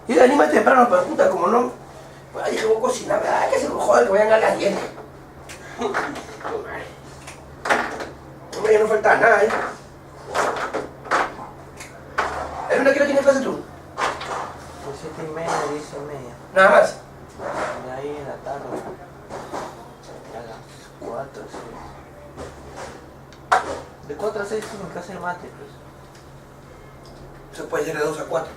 Y de anima temprano, pero puta, como no. Pues ahí dije, voy a cocinar, ay, que se me joda que vayan a las 10. Hombre, ya no falta nada, ¿eh? ¿El una que tienes clase tú? De 7:30 a 10:30. Nada más. De ahí en la tarde. A las 4, 6. De 4 a 6 es mi casa de mate, pues. Eso puede ser de 2 a 4.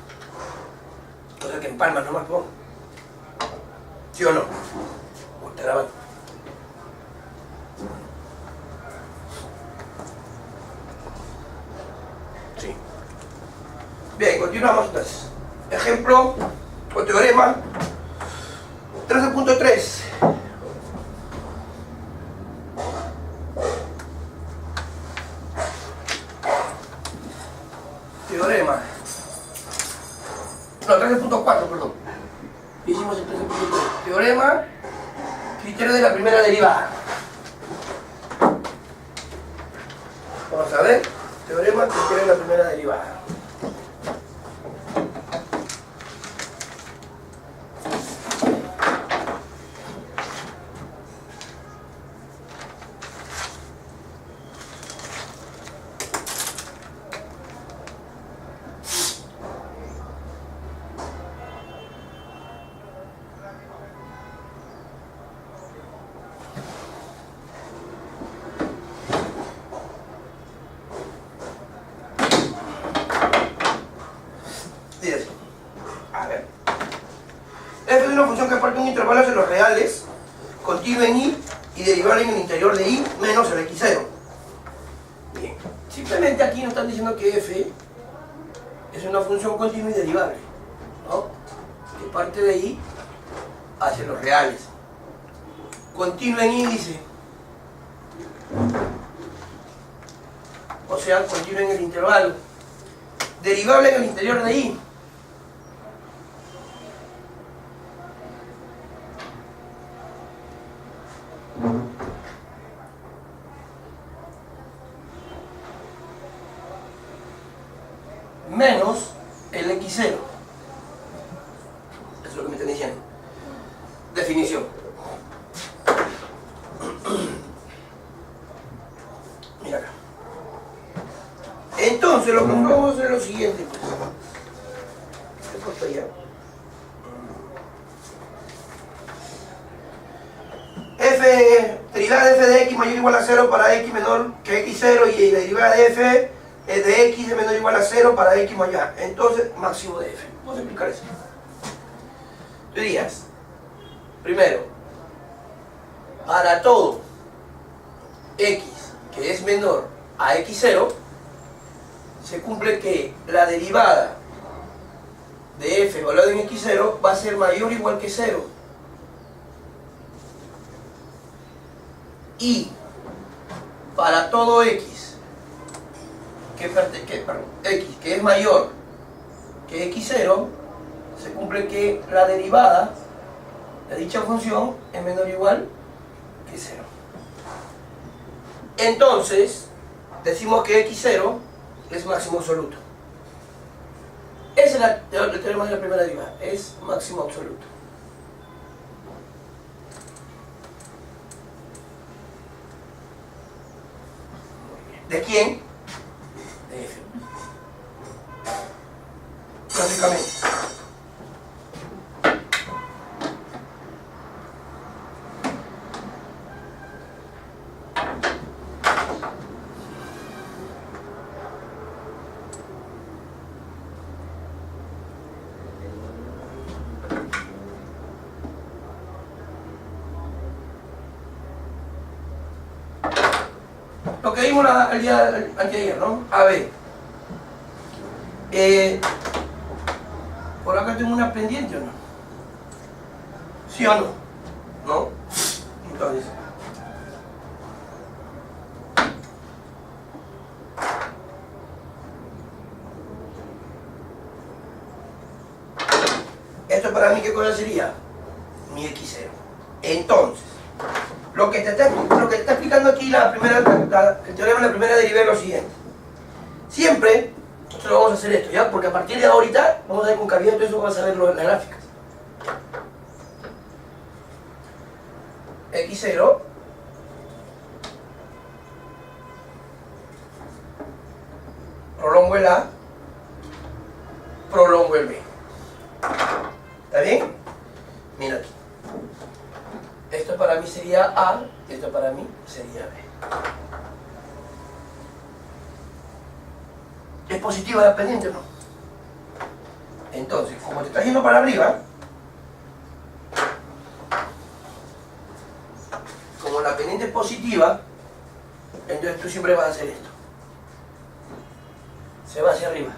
O sea que en Palma nomás pongo. ¿Sí o no? O te graban. Sí. Bien, continuamos entonces. Ejemplo o teorema 13.3. Teorema. No, 13.4, perdón. Hicimos el 13.3. Teorema, criterio de la primera derivada. Vamos a ver. Teorema, criterio de la primera derivada. Dice, a ver, f es una función que parte un intervalo hacia los reales, continua en i y derivable en el interior de i menos el x0. Bien, simplemente aquí nos están diciendo que f es una función continua y derivable, ¿no? Que parte de i hacia los reales. Continua en i dice, o sea, continua en el intervalo. Derivable en el interior de i. Menos el x0. Eso es lo que me están diciendo. Definición. Mira acá. Entonces lo que vamos a hacer es lo siguiente. ¿Qué cosa ya? Derivada de f de x mayor o igual a 0 para x menor que x0 y la derivada de f es de x de menor o igual a 0 para x mayor. Entonces, máximo de f. Vamos a explicar eso. Tú dirías, primero, para todo x que es menor a x0, se cumple que la derivada de f evaluada en x0 va a ser mayor o igual que 0. Y para todo x que es mayor que x0, se cumple que la derivada de dicha función es menor o igual que 0. Entonces, decimos que x0 es máximo absoluto. Ese es el teorema de la primera derivada, es máximo absoluto. ¿De quién? De f. Básicamente. Lo que vimos el día anteayer, ¿no? A ver. Por acá tengo una pendiente, ¿o no? ¿Sí o no? ¿No? Entonces. Esto para mí, ¿qué cosa sería? Mi x0. Entonces, lo que te está explicando aquí el teorema de la primera derivada es lo siguiente. Siempre Nosotros vamos a hacer esto, ¿ya? Porque a partir de ahorita vamos a ver con cavidad, todo eso vamos a ver en las gráficas. X0 prolongo el A, prolongo el B. ¿Está bien? Mira aquí. Esto para mí sería A, esto para mí sería B. ¿Es positiva la pendiente o no? Entonces, como te está yendo para arriba, como la pendiente es positiva, entonces tú siempre vas a hacer esto. Se va hacia arriba.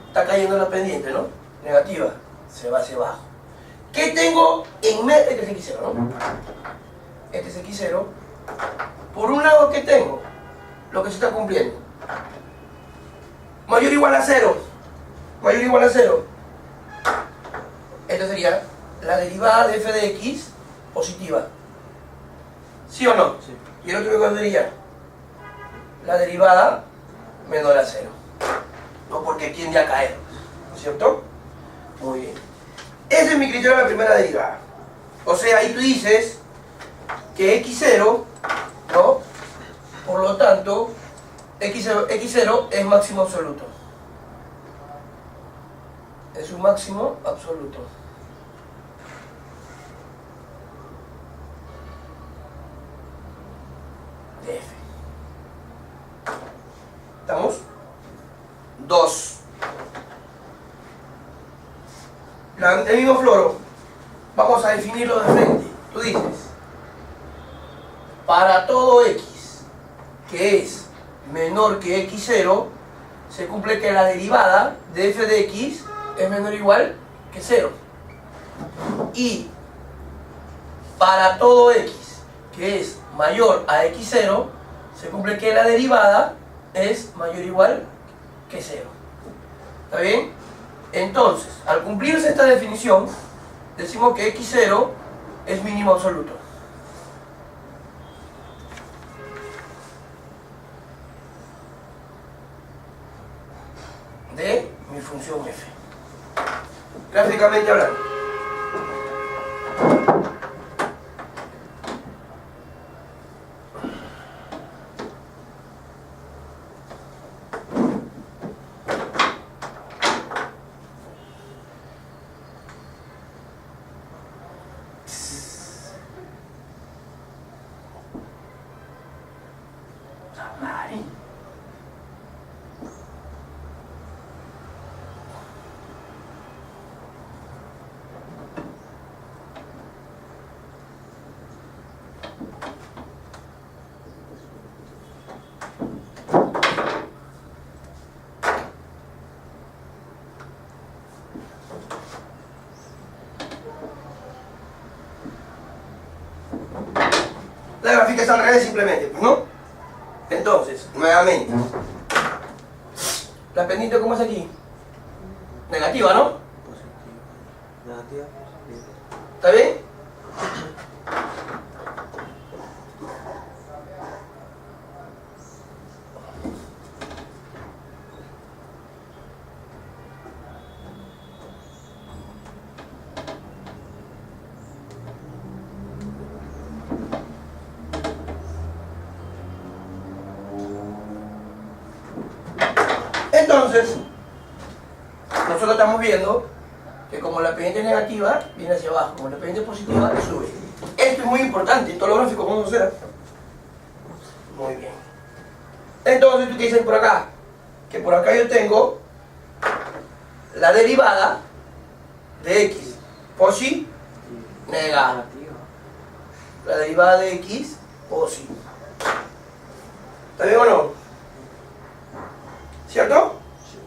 Está cayendo la pendiente, ¿no? Negativa. Se va hacia abajo. ¿Qué tengo en medio? Este es X0, ¿no? Este es X0. Por un lado, ¿qué tengo? Lo que se está cumpliendo. Mayor o igual a 0. Mayor o igual a 0. Esto sería la derivada de f de x positiva. ¿Sí o no? Sí. Y el otro que sería la derivada menor a 0. No porque tiende a caer. ¿No es cierto? Muy bien. Ese es mi criterio de la primera derivada. O sea, ahí tú dices que x0, ¿no? Por lo tanto, x0 es máximo absoluto. Es un máximo absoluto. De f. ¿Estamos? 2. El mismo floro. Vamos a definirlo de frente. Tú dices, para todo x que es menor que x0, se cumple que la derivada de f de x es menor o igual que 0. Y para todo x que es mayor a x0, se cumple que la derivada es mayor o igual que 0. ¿Está bien? Entonces, al cumplirse esta definición, decimos que x0 es mínimo absoluto. De mi función f. Gráficamente hablando. La gráfica es al revés simplemente, pues, ¿no? Entonces, nuevamente, la pendiente, ¿cómo es aquí? Negativa, ¿no? Positiva. Negativa, positiva. ¿Está bien? Entonces, nosotros estamos viendo que como la pendiente es negativa, viene hacia abajo, como la pendiente es positiva, sube. Esto es muy importante, en todos los gráficos vamos a hacer. Muy bien. Entonces, ¿tú qué dices por acá? Que por acá yo tengo la derivada de x posi negativa. La derivada de x posi. ¿Está bien o no? ¿Cierto? Sí.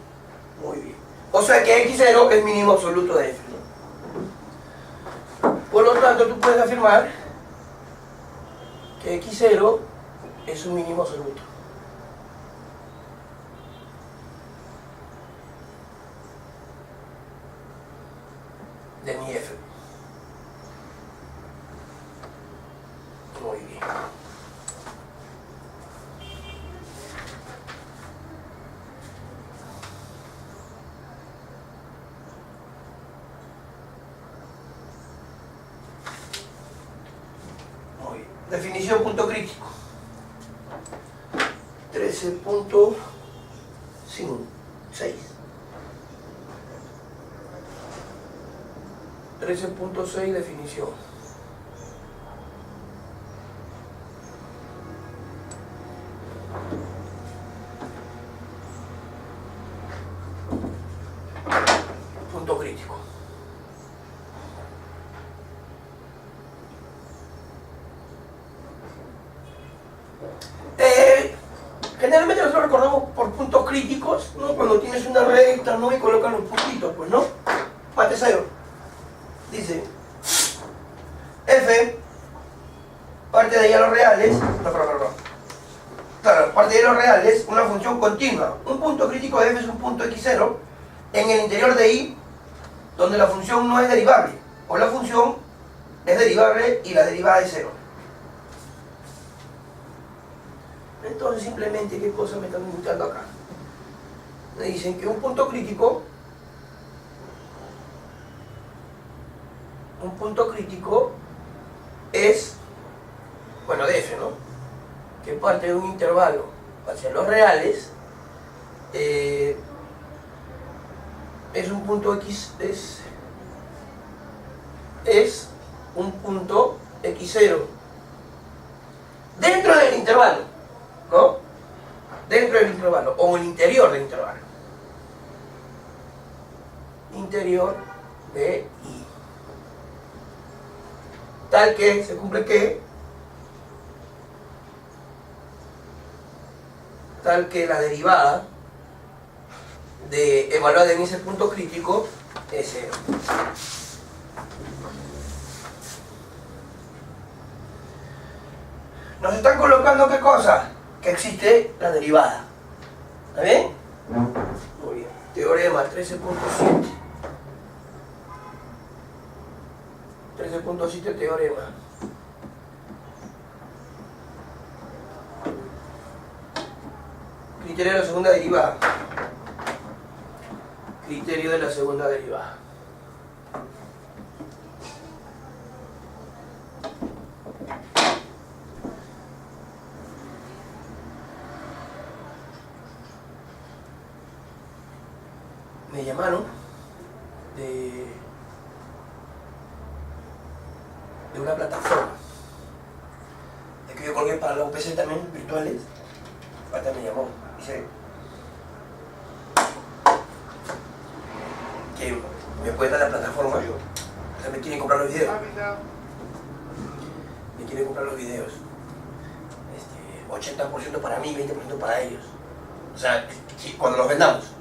Muy bien. O sea que x0 es mínimo absoluto de f. Por lo tanto, tú puedes afirmar que x0 es un mínimo absoluto. De mi f. Muy bien. Definición punto crítico. 13.6. 13.6 definición. Punto crítico. Generalmente nosotros recordamos por puntos críticos, ¿no? Cuando tienes una recta, ¿no? Y colocan los puntitos, pues, ¿no? Parte cero. Dice F, parte de ahí a los reales, claro, parte de los reales, una función continua. Un punto crítico de F es un punto x0 en el interior de I, donde la función no es derivable, o la función es derivable y la derivada es cero. Entonces simplemente, ¿qué cosa me están indicando acá? Me dicen que un punto crítico es, bueno, de F, ¿no? Que parte de un intervalo hacia los reales, es un punto X, es un punto x0 dentro del intervalo, ¿no? Dentro del intervalo, o en el interior del intervalo. Interior de I. Tal que se cumple que, tal que la derivada de evaluada en ese punto crítico es cero. Nos están colocando ¿qué cosa? Que existe la derivada. ¿Está bien? Muy bien. Teorema 13.7. 13.7 teorema. Criterio de la segunda derivada. Criterio de la segunda derivada. Me llamaron de una plataforma. Es que yo colgué para la UPC también, virtuales. Ahorita me llamó. Dice que me puede dar la plataforma. O sea, me quieren comprar los videos. Me quieren comprar los videos. 80% para mí, 20% para ellos. O sea, cuando los vendamos,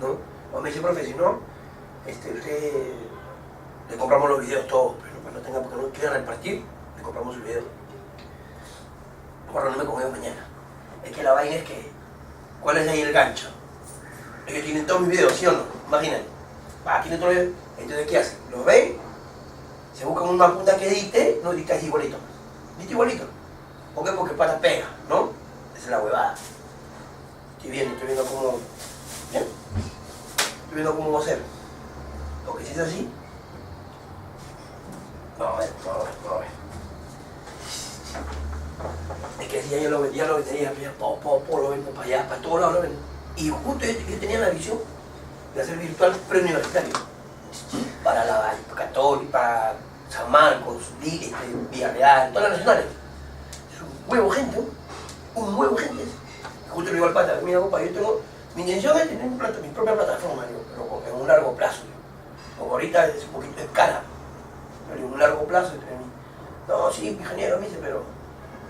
¿no? O me dice, profe, si no, usted le compramos los videos todos, pero cuando tenga, porque no quiere repartir, le compramos el video. Por no me conmigo mañana. Es que la vaina es que, ¿cuál es ahí el gancho? Es que tienen todos mis videos, ¿sí o no? Imagínate. Tienen todos los videos. Entonces, ¿qué hacen? Los ven, se buscan una punta que dicte, no dicta igualito. Dicta igualito. ¿Por qué? Porque pata pega, ¿no? Esa es la huevada. Estoy viendo cómo. ¿Bien? Estoy viendo cómo va a ser. Porque si es así. Vamos a ver. Es que si ya lo tenía, lo vendo para allá, para todos lados lo vendo. Y justo yo tenía la visión de hacer virtual preuniversitario. Para la Católica, San Marcos, Villarreal, todas las nacionales. Es un huevo gente, ¿no? Un huevo gente. Justo le digo al pata, mira compa, yo tengo, mi intención es tener mi propia plataforma, digo, pero en un largo plazo. Como ahorita es un poquito escala, pero en un largo plazo. No, sí, ingeniero, me dice, pero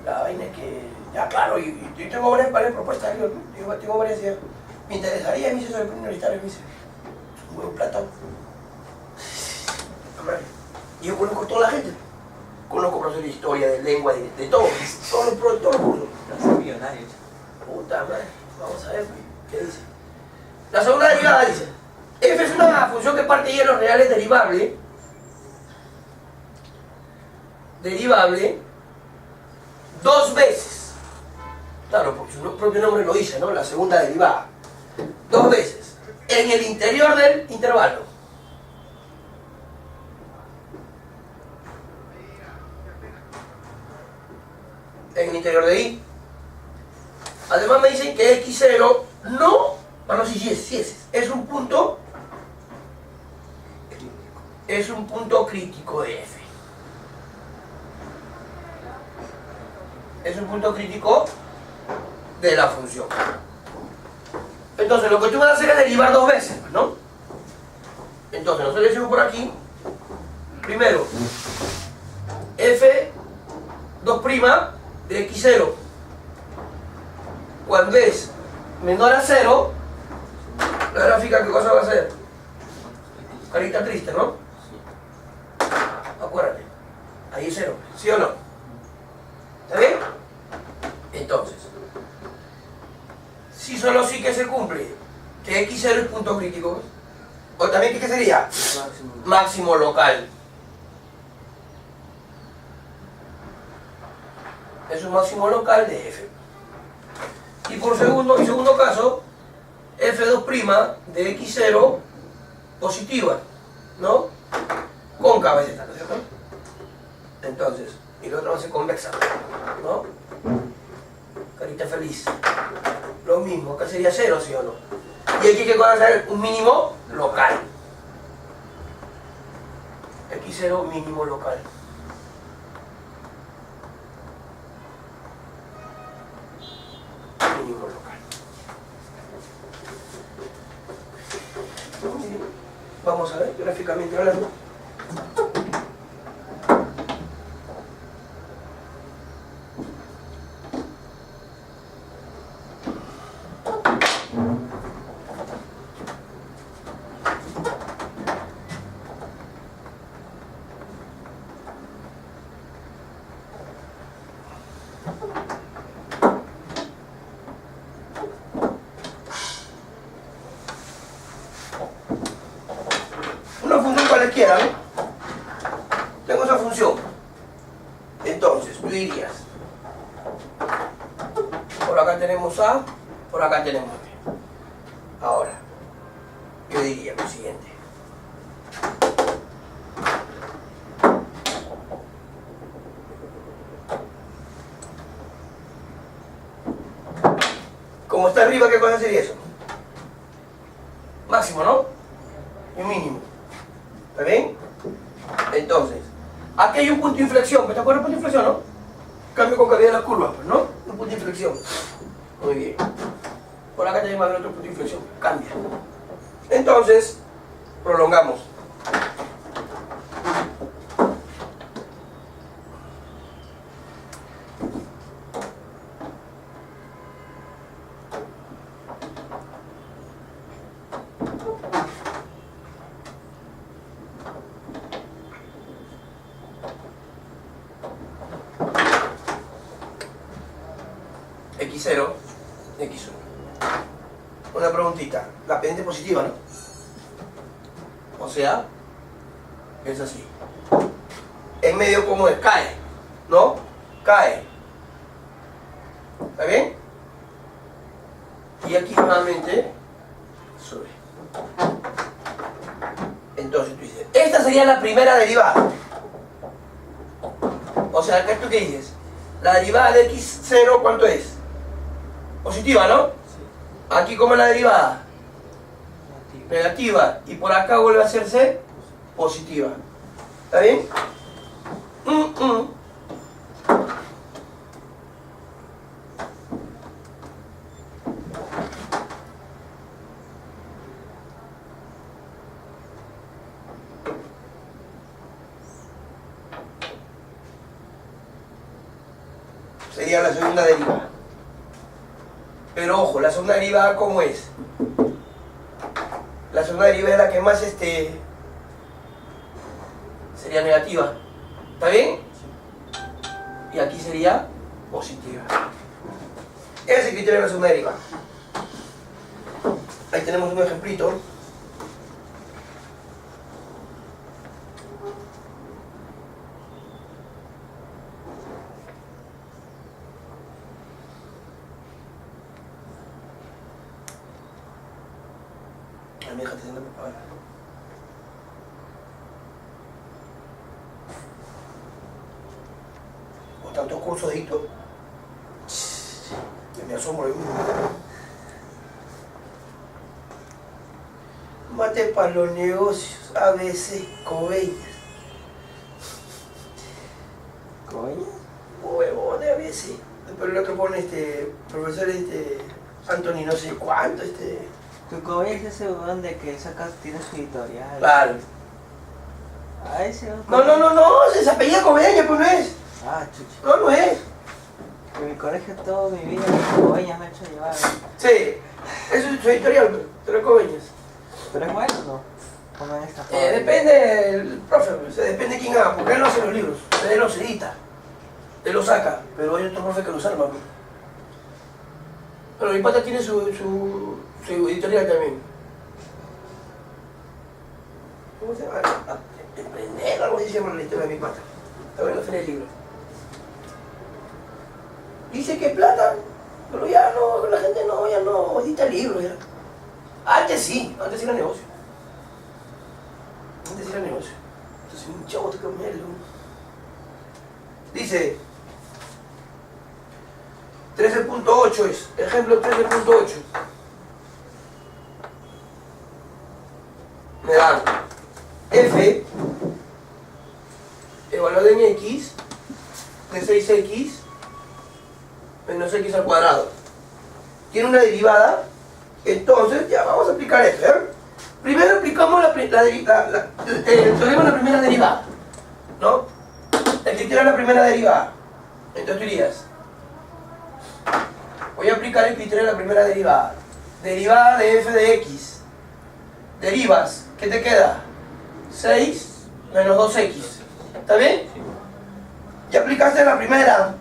la vaina es que, ya claro, y tengo varias propuestas, digo, tengo varias ideas. Me interesaría, me dice, sobre el universitario, me dice, un huevo plata. Y yo conozco a toda la gente. Conozco profesores de historia, de lengua, de todo. Todos los cursos. Los millonarios. Puta madre, vamos a ver qué dice. La segunda derivada dice, f es una función que parte de los reales derivable dos veces. Claro, porque su propio nombre lo dice, ¿no? La segunda derivada. Dos veces. En el interior del intervalo. en el interior de I. Además me dicen que X0 no, bueno, sí es un punto crítico de F. Es un punto crítico de la función. Entonces lo que tú vas a hacer es derivar dos veces, ¿no? Entonces nosotros decimos por aquí, primero, F2' de X0 cuando es menor a 0, la gráfica, ¿qué cosa va a ser? Carita triste, ¿no? Acuérdate, ahí es 0, ¿sí o no? ¿Está bien? Entonces, si solo sí que se cumple que X0 es punto crítico, o también ¿qué sería? Máximo local. Es un máximo local de F. Y por segundo caso, F2' de X0 positiva, ¿no? Cóncava es esta, ¿no es cierto? Entonces, y la otra va a ser convexa, ¿no? Carita feliz. Lo mismo, acá sería 0, ¿sí o no? Y aquí hay que conocer un mínimo local. X0 mínimo local. Mínimo local. Vamos a ver gráficamente hablando. Una función cualquiera, ¿no? Tengo esa función. Entonces, tú dirías, por acá tenemos A, por acá tenemos B. Ahora, yo diría lo siguiente. Como está arriba, ¿qué cosa sería eso? Máximo, ¿no? Y mínimo. ¿Está bien? Entonces, aquí hay un punto de inflexión. ¿Te acuerdas del punto de inflexión, no? Cambio con calidad de las curvas, pues, ¿no? Un punto de inflexión. Muy bien. Por acá tenemos otro punto de inflexión. Cambia. Entonces, prolongamos. X0, X1. Una preguntita. La pendiente positiva, ¿no? O sea, es así. En medio, ¿cómo es? Cae, ¿no? Cae. ¿Está bien? Y aquí nuevamente sube. Entonces tú dices, esta sería la primera derivada. O sea, ¿qué tú qué dices? La derivada de X0, ¿cuánto es? Positiva, ¿no? Sí. Aquí, ¿cómo es la derivada? Negativa. Y por acá vuelve a hacerse positiva. ¿Está bien? Sería la segunda derivada. Pero ojo, la segunda derivada, ¿cómo es? La segunda derivada es la que más sería negativa. ¿Está bien? Y aquí sería positiva. Ese es el criterio de la segunda derivada. Ahí tenemos un ejemplito. Mi hija está haciendo propaganda. O tantos cursos de hito. Me asombro de uno. Mate para los negocios, a veces cobeñas. ¿Coño? Huevones a veces. Pero lo que pone profesor Anthony no sé cuánto, Tu coño es ese weón de que tiene su editorial. Claro. Ah, ese No, se apellida Cobeña, pues no es. Ah, chucha. No es. En mi colegio toda mi vida Cobeñas me ha hecho llevar. Sí, eso es su editorial, pero Cobeñas. Pero es bueno, ¿no? Como en esta forma. Depende del profe, pues, depende de quién haga, porque él no hace los libros, él los edita, él los saca, pero hay otro profe que los arma. Pues. Pero mi pata tiene su editorial también. ¿Cómo se llama? Emprender, algo así se llama la editorial de mi pata. Está en la feria del libro. Dice que plata, pero ya no, la gente ya no edita libros ya. Antes era negocio. Antes era negocio. Entonces un chavo te comerlo. Dice 13.8 es, ejemplo 13.8. Me dan f evaluado en x de 6x menos x al cuadrado. Tiene una derivada, entonces ya vamos a aplicar esto. Primero aplicamos el teorema de la primera derivada, ¿no? El criterio de la primera derivada. Entonces tú dirías, voy a aplicar el criterio de la primera derivada. Derivada de f de x. Derivas, ¿qué te queda? 6 menos 2x. ¿Está bien? Ya aplicaste la primera.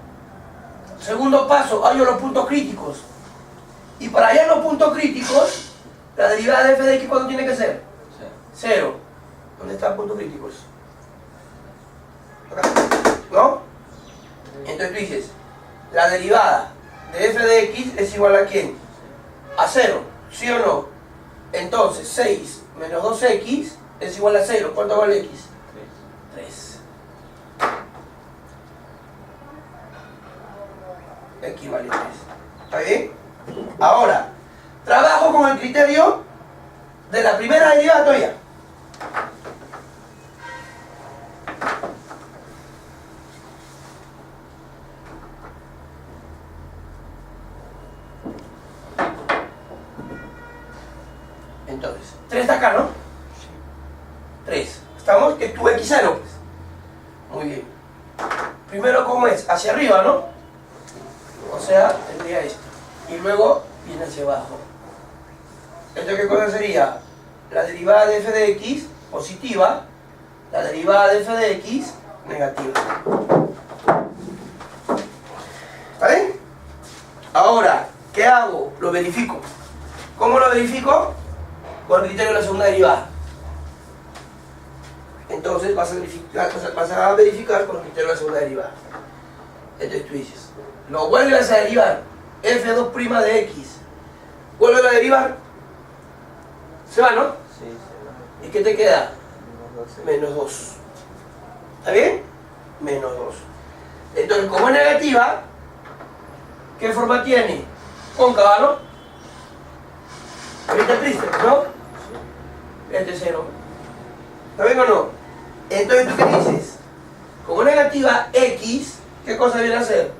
Segundo paso, hallo los puntos críticos. Y para hallar los puntos críticos, la derivada de f de x, ¿cuánto tiene que ser? 0. ¿Dónde están puntos críticos? Acá. ¿No? Entonces tú dices, la derivada de f de x es igual a ¿quién? A 0, ¿sí o no? Entonces 6 menos 2x es igual a 0. ¿Cuánto vale x? 3. X vale 3. ¿Está bien? Ahora, trabajo con el criterio de la primera derivada todavía. Entonces, 3 está acá, ¿no? 3. ¿Estamos? Que tu x0, pues. Muy bien. Primero, ¿cómo es? Hacia arriba, ¿no? O sea, tendría esto. Y luego viene hacia abajo. ¿Esto qué cosa sería? La derivada de f de x positiva, la derivada de f de x negativa. ¿Está bien? Ahora, ¿qué hago? Lo verifico. ¿Cómo lo verifico? Con el criterio de la segunda derivada. Entonces vas a verificar con el criterio de la segunda derivada. Entonces tú dices, lo vuelves a derivar, f2' de x. Vuelve a derivar. ¿Se va, no? Sí, se va. ¿Y qué te queda? Menos 12. Menos 2. ¿Está bien? Menos 2. Entonces, como es negativa, ¿qué forma tiene? Cóncava, ¿no? Ahorita triste, ¿no? Este es 0. ¿Está bien o no? Entonces, ¿tú qué dices? Como negativa x, ¿qué cosa viene a hacer?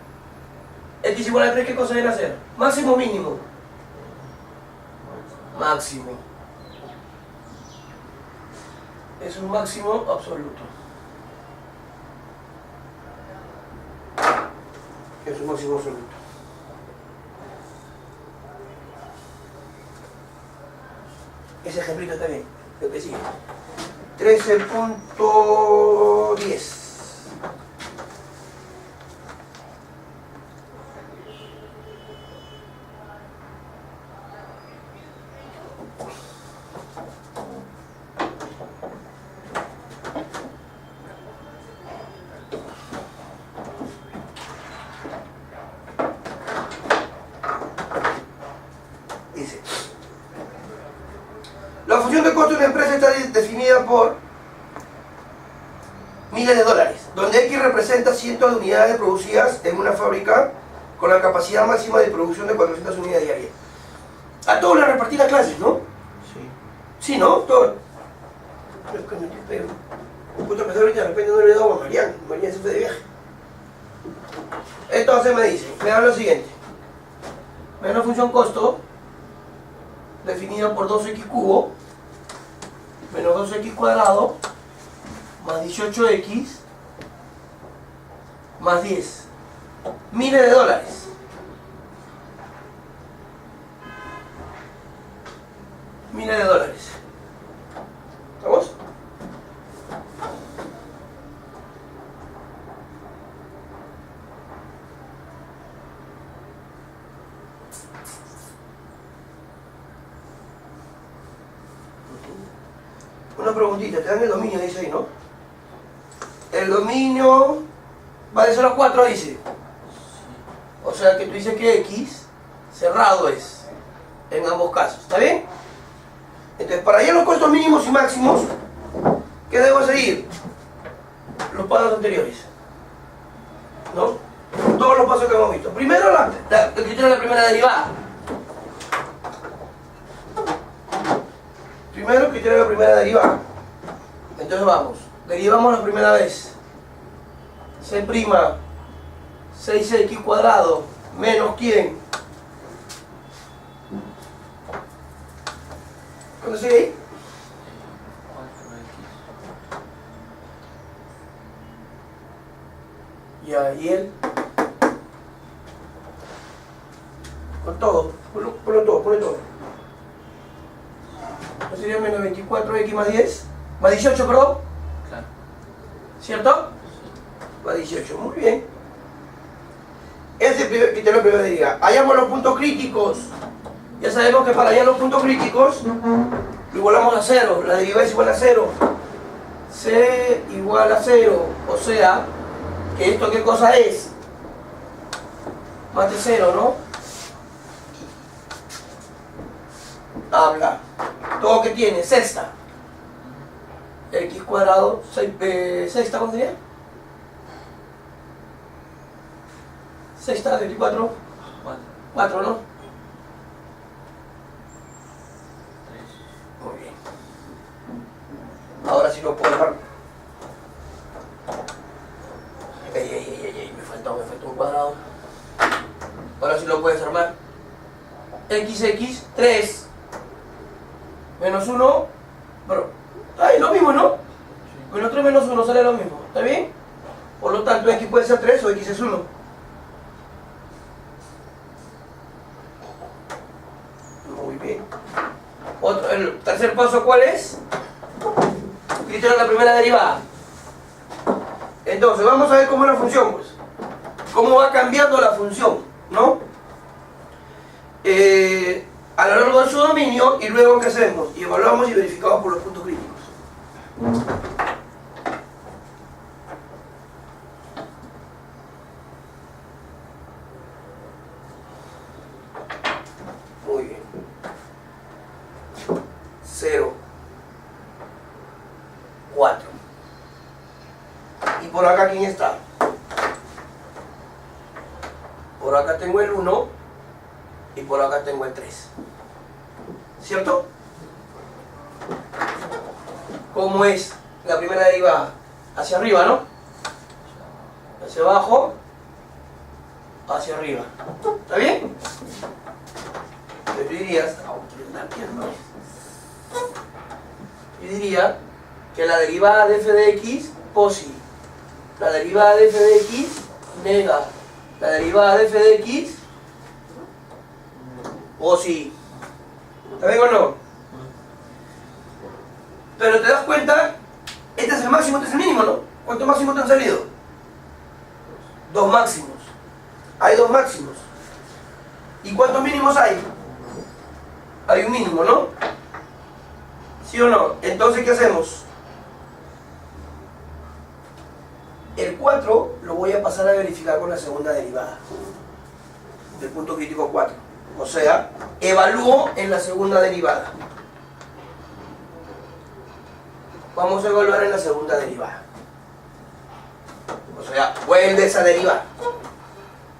X igual a 3, ¿qué cosa viene a hacer? ¿Máximo o mínimo? Máximo. Es un máximo absoluto. Es un máximo absoluto. Ese ejemplito también, lo que sigue. 13.10. Dice, la función de costo de una empresa está definida por miles de dólares, donde X representa cientos de unidades producidas en una fábrica con la capacidad máxima de producción de 400 unidades diarias. A todos les repartí las clases, ¿no? Sí. Sí, ¿no? Todo. Pero es que me pego. Un puto profesor ahorita de repente no le he dado a Mariana. Mariana se fue de viaje. Entonces me dice, me da lo siguiente. Me da una función costo definida por 2x cubo menos 2x cuadrado más 18x más 10. Miles de dólares. Miles de dólares. ¿Estamos? Una preguntita, te dan el dominio, dice ahí, ¿no? El dominio va de 0 a 4, dice. O sea que tú dices que X cerrado es en ambos casos, ¿está bien? Entonces, para hallar los costos mínimos y máximos, ¿qué debo seguir? Los pasos anteriores, ¿no? Todos los pasos que hemos visto. Primero, el criterio de la primera derivada. Primero, el criterio de la primera derivada. Entonces vamos, derivamos la primera vez. C' 6x cuadrado menos ¿quién? ¿Cuándo sigue ahí? 4x. Ya, y él. Con todo, ponlo todo, ponle todo. ¿No sería menos 24x más 10? Más 18, perdón. Claro. ¿Cierto? Más 18, muy bien. Ese es el criterio de la primera derivada. Hallamos los puntos críticos. Ya sabemos que para hallar los puntos críticos lo igualamos a 0. La derivada es igual a 0. C igual a 0. O sea, que esto ¿qué cosa es? Más de 0, ¿no? Habla. Todo que tiene, sexta. X cuadrado, sexta, ¿cómo sería? Sexta de 24. 4, ¿no? 3. Muy bien. Ahora sí lo puedo dejar. Me faltó un cuadrado. Ahora sí lo puedes armar. XX, 3. Menos 1. Bueno, ahí lo mismo, ¿no? Sí. Menos 3 menos 1 sale lo mismo. ¿Está bien? Por lo tanto, X puede ser 3 o X es 1. Muy bien. El tercer paso, ¿cuál es? Criterio de la primera derivada. Entonces, vamos a ver cómo es la función, pues. Cómo va cambiando la función, ¿no? A lo largo de su dominio, y luego ¿qué hacemos? Y evaluamos y verificamos por los puntos críticos. Muy bien. 0, 4. Y por acá, ¿quién está? Por acá tengo el 1 y por acá tengo el 3. ¿Cierto? ¿Cómo es la primera derivada? Hacia arriba, ¿no? Hacia abajo, hacia arriba. ¿Está bien? Entonces yo diría que la derivada de f de x, posi. La derivada de f de x, nega. La derivada de f de x, posi. ¿Está bien o no? Pero te das cuenta, este es el máximo, este es el mínimo, ¿no? ¿Cuántos máximos te han salido? 2 máximos. Hay 2 máximos. ¿Y cuántos mínimos hay? Hay un mínimo, ¿no? ¿Sí o no? Entonces, ¿qué hacemos? El 4 lo voy a pasar a verificar con la segunda derivada del punto crítico 4. O sea, evalúo en la segunda derivada. Vamos a evaluar en la segunda derivada. O sea, vuelve esa derivada.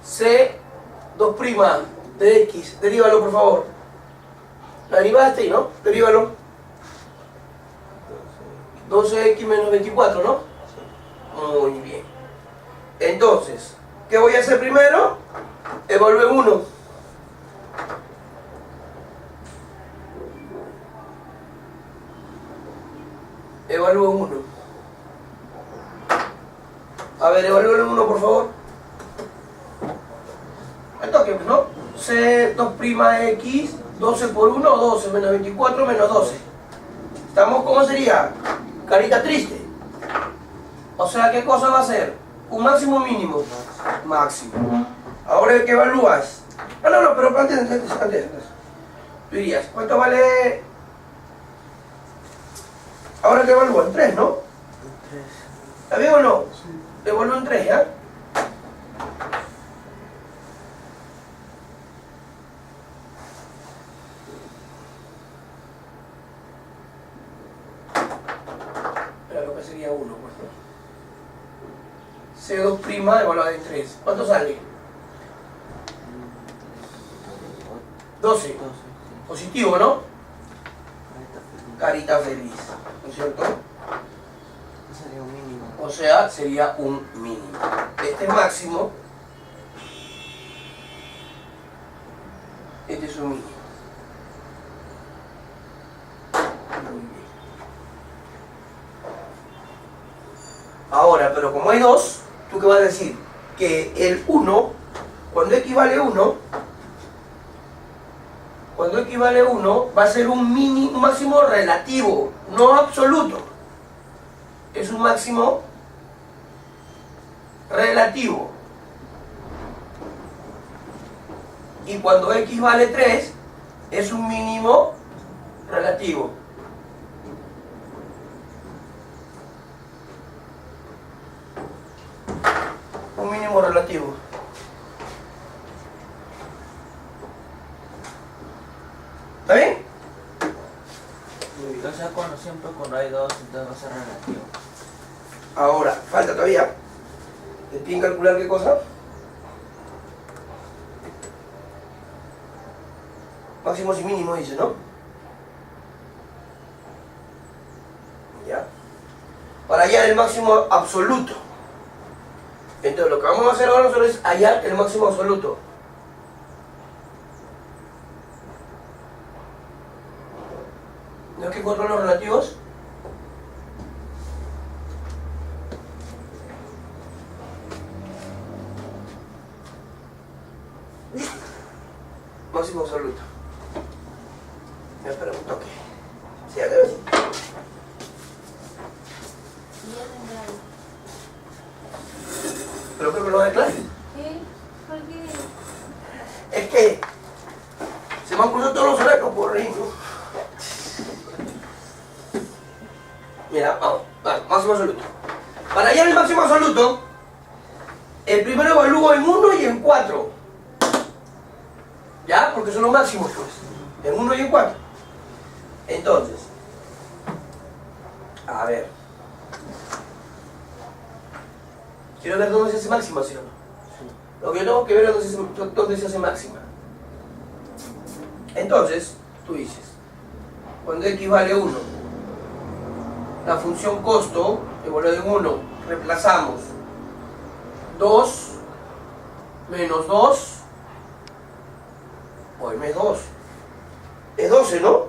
C 2' de x, derívalo por favor. La derivada está ahí, ¿no? Derívalo. 12x menos 24, ¿no? Muy bien. Entonces, ¿qué voy a hacer primero? Evalúen 1. Evalúen 1. A ver, evalúen 1 por favor. Al toque, ¿no? C 2'x, 12 por 1, 12 menos 24 menos 12. ¿Estamos? ¿Cómo sería? Carita triste. O sea, ¿qué cosa va a ser? ¿Un máximo o mínimo? Máximo. Ahora, ¿qué evalúas? No, pero antes. Tú dirías, ¿cuánto vale? Ahora que evalúan 3, ¿no? 3. ¿Está bien o no? Sí. Evalúan 3, ¿ya? Pero lo que sería 1, pues, ¿no? C2' evaluado en 3. ¿Cuánto sale? 12. Positivo, ¿no? Carita feliz, ¿no es cierto? Sería un mínimo. O sea, sería un mínimo. Este es máximo. Este es un mínimo. Muy bien. Ahora, pero como hay 2, ¿tú qué vas a decir? Que el 1, cuando equivale 1, va a ser un máximo relativo, no absoluto. Es un máximo relativo. Y cuando x vale 3, es un mínimo relativo. Un mínimo relativo. ¿Está bien? O sea, siempre cuando hay 2, entonces va a ser relativo. Ahora, falta todavía. ¿Te piden calcular qué cosa? Máximos y mínimos dice, ¿no? Ya. Para hallar el máximo absoluto. Entonces lo que vamos a hacer ahora nosotros es hallar el máximo absoluto. ¿No es que encuentro los relativos? Máximo absoluto. Me espera un toque. Sí, ya te ves. Pero creo que no es clase. ¿Qué? ¿Por qué? Es que se me han cruzado todos los horarios por ahí, ¿no? Mira, vamos, máximo absoluto. Para hallar el máximo absoluto, el primero evalúo en 1 y en 4. ¿Ya? Porque son los máximos, pues. En 1 y en 4. Entonces, a ver. Quiero ver dónde se hace máxima, ¿sí o no? Sí. Lo que yo tengo que ver es dónde se hace máxima. Entonces, tú dices, cuando x vale 1, la función costo, evalúa en 1, reemplazamos 2 menos 2, o m es 2, es 12, ¿no?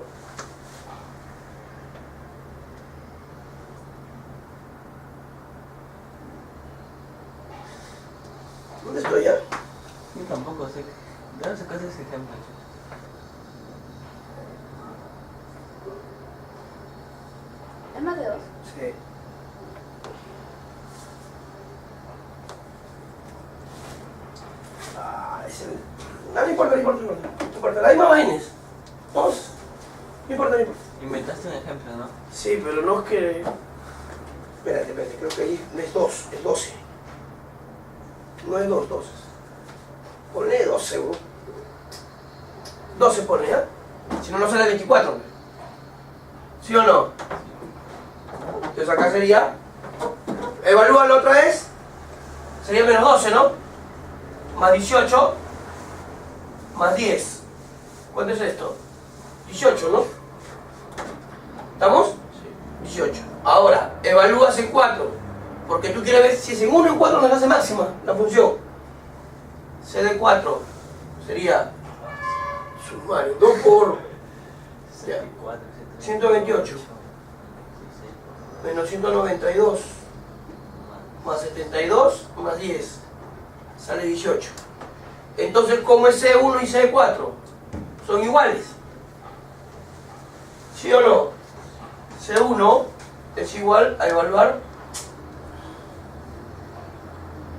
¿Dónde estoy ya? Yo tampoco sé. ¿De dónde sacaste ese ejemplo? ¿Es más de 2? Sí. No importa, no importa, no importa. Hay más vainas. Vamos. No importa, no importa. Inventaste un ejemplo, ¿no? Sí, pero no es que... Espérate, creo que ahí no es 2, es 12. No es 2, 12. Ponle 12, bro. 12 pone, ¿ya? Si no, no sale 24. ¿Sí o no? Entonces acá sería... Evalúalo otra vez. Sería menos 12, ¿no? Más 18. más 10. ¿Cuánto es esto? 18, ¿no? ¿Estamos? Sí. 18. Ahora, evalúas en 4. Porque tú quieres ver si es en 1 o en 4 nos hace máxima la función. C de 4 sería sumario 2 por 64, 128 menos 192 más 72 más 10 sale 18. Entonces, ¿cómo es C1 y C4? Son iguales. ¿Sí o no? C1 es igual a evaluar,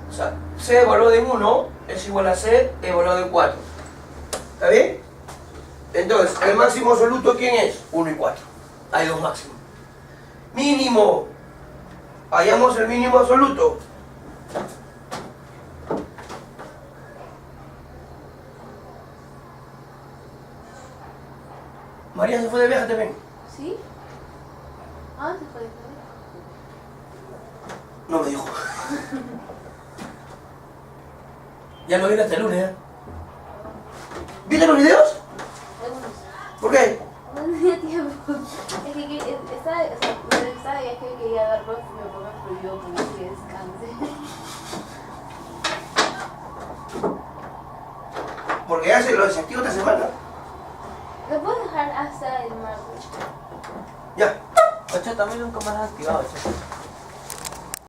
o sea, C evaluado en 1 es igual a C evaluado en 4. ¿Está bien? Entonces, ¿el máximo absoluto quién es? 1 y 4. Hay dos máximos. Mínimo. Hallamos el mínimo absoluto. María se fue de viaje también. ¿Sí? Ah, se fue. No me dijo. Ya lo vi hasta el lunes, ¿eh? ¿Viste los videos? Algunos. ¿Por qué? No tenía tiempo. Es que estaba de viaje que quería verlos y mi papá me prohibió que descanse. Porque ya se lo desactivo esta semana. ¿Lo puedo dejar hasta el martes? Ya. Ocho, también nunca más has activado, Ocho.